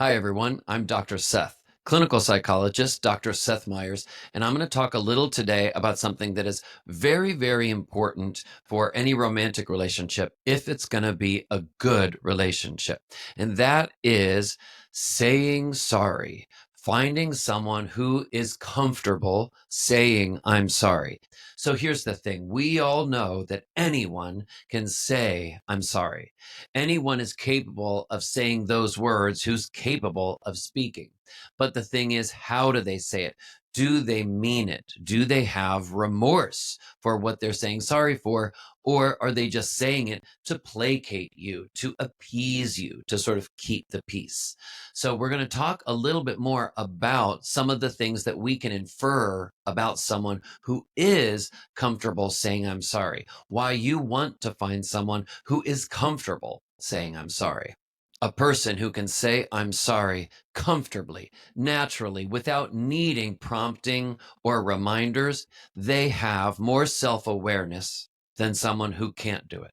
Hi, everyone. I'm Dr. Seth, clinical psychologist, Dr. Seth Meyers, and I'm going to talk a little today about something that is very, very important for any romantic relationship if it's going to be a good relationship. And that is saying sorry, finding someone who is comfortable saying, I'm sorry. So here's the thing. We all know that anyone can say, I'm sorry. Anyone is capable of saying those words who's capable of speaking. But the thing is, how do they say it? Do they mean it? Do they have remorse for what they're saying sorry for? Or are they just saying it to placate you, to appease you, to sort of keep the peace? So, we're going to talk a little bit more about some of the things that we can infer about someone who is comfortable saying, I'm sorry, why you want to find someone who is comfortable saying, I'm sorry. A person who can say, I'm sorry comfortably, naturally, without needing prompting or reminders, they have more self awareness than someone who can't do it.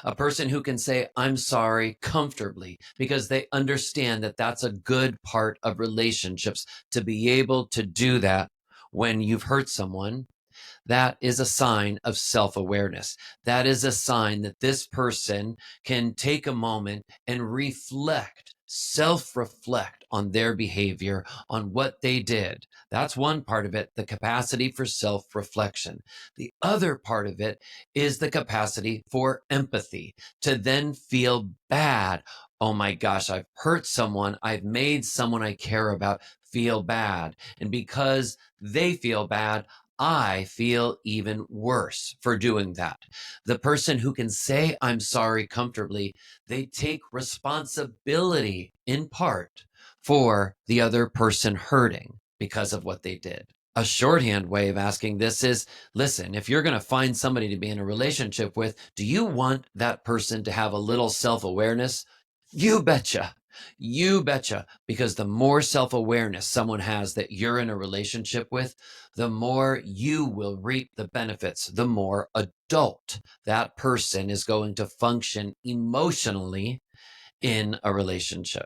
A person who can say, I'm sorry comfortably because they understand that that's a good part of relationships to be able to do that when you've hurt someone. That is a sign of self awareness. That is a sign that this person can take a moment and reflect, self reflect on their behavior, on what they did. That's one part of it, the capacity for self reflection. The other part of it is the capacity for empathy, to then feel bad. Oh my gosh, I've hurt someone. I've made someone I care about feel bad. And because they feel bad, I feel even worse for doing that. The person who can say, I'm sorry comfortably, they take responsibility in part for the other person hurting because of what they did. A shorthand way of asking this is, listen, if you're going to find somebody to be in a relationship with, do you want that person to have a little self awareness? You betcha. You betcha. Because the more self awareness someone has that you're in a relationship with, the more you will reap the benefits, the more adult that person is going to function emotionally in a relationship.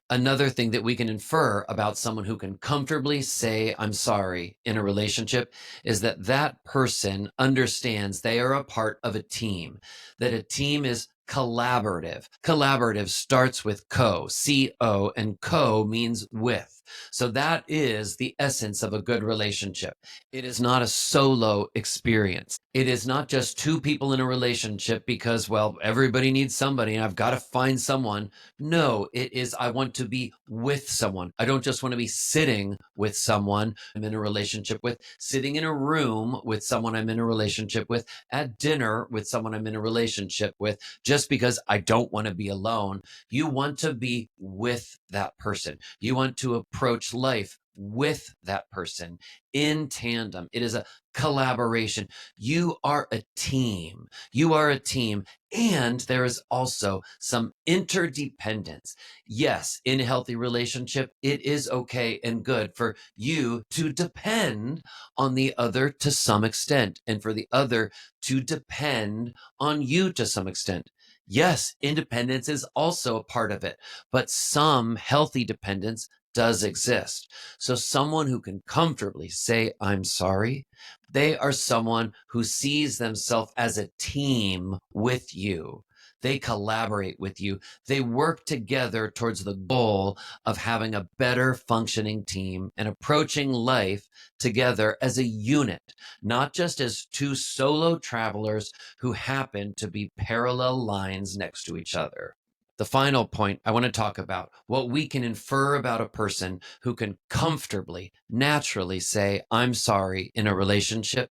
Another thing that we can infer about someone who can comfortably say, I'm sorry in a relationship is that that person understands they are a part of a team, that a team is collaborative. Collaborative starts with C-O, and co means with. So that is the essence of a good relationship. It is not a solo experience. It is not just two people in a relationship because, well, everybody needs somebody and I've got to find someone. No, it is, I want to be with someone. I don't just want to be sitting with someone I'm in a relationship with, sitting in a room with someone I'm in a relationship with, at dinner with someone I'm in a relationship with, just because I don't want to be alone. You want to be with that person. You want to approach life with that person in tandem. It is a collaboration. You are a team. You are a team. And there is also some interdependence. Yes, in a healthy relationship, it is okay and good for you to depend on the other to some extent, and for the other to depend on you to some extent. Yes, independence is also a part of it, but some healthy dependence does exist. So someone who can comfortably say, I'm sorry, they are someone who sees themselves as a team with you. They collaborate with you. They work together towards the goal of having a better functioning team and approaching life together as a unit, not just as two solo travelers who happen to be parallel lines next to each other. The final point I want to talk about, what we can infer about a person who can comfortably, naturally say, I'm sorry in a relationship.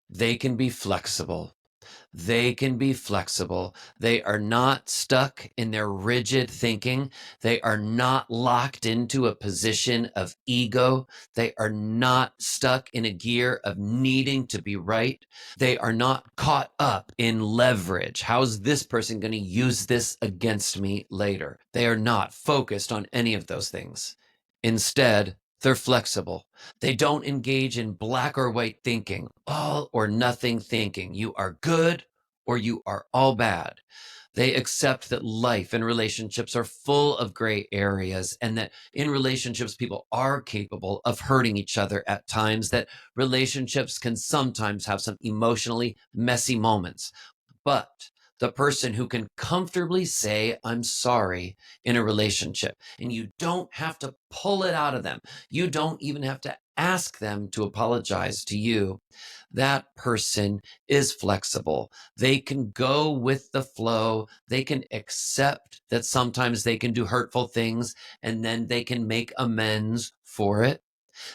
They can be flexible. They can be flexible. They are not stuck in their rigid thinking. They are not locked into a position of ego. They are not stuck in a gear of needing to be right. They are not caught up in leverage. How's this person going to use this against me later? They are not focused on any of those things. Instead, they're flexible. They don't engage in black or white thinking, all or nothing thinking. You are good or you are all bad. They accept that life and relationships are full of gray areas, and that in relationships, people are capable of hurting each other at times, that relationships can sometimes have some emotionally messy moments. But the person who can comfortably say, I'm sorry in a relationship, and you don't have to pull it out of them, you don't even have to ask them to apologize to you, that person is flexible. They can go with the flow. They can accept that sometimes they can do hurtful things and then they can make amends for it.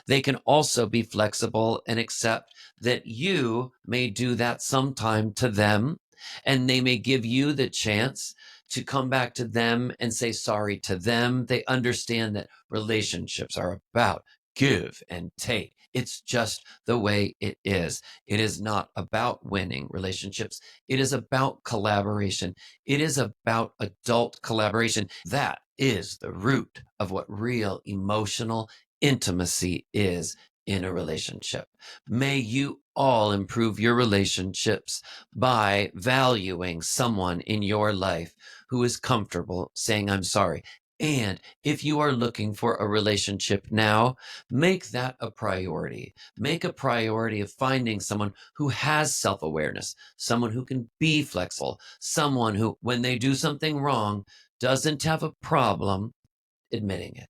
They can also be flexible and accept that you may do that sometime to them, and they may give you the chance to come back to them and say sorry to them. They understand that relationships are about give and take. It's just the way it is. It is not about winning relationships. It is about collaboration. It is about adult collaboration. That is the root of what real emotional intimacy is in a relationship. May you all improve your relationships by valuing someone in your life who is comfortable saying, I'm sorry. And if you are looking for a relationship now, make that a priority. Make a priority of finding someone who has self awareness, someone who can be flexible, someone who, when they do something wrong, doesn't have a problem admitting it.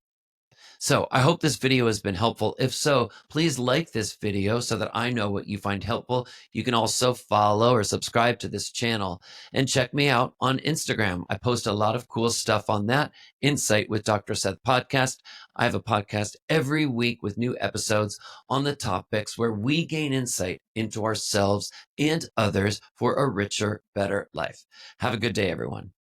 So I hope this video has been helpful. If so, please like this video so that I know what you find helpful. You can also follow or subscribe to this channel and check me out on Instagram. I post a lot of cool stuff on that. Insight with Dr. Seth podcast. I have a podcast every week with new episodes on the topics where we gain insight into ourselves and others for a richer, better life. Have a good day, everyone.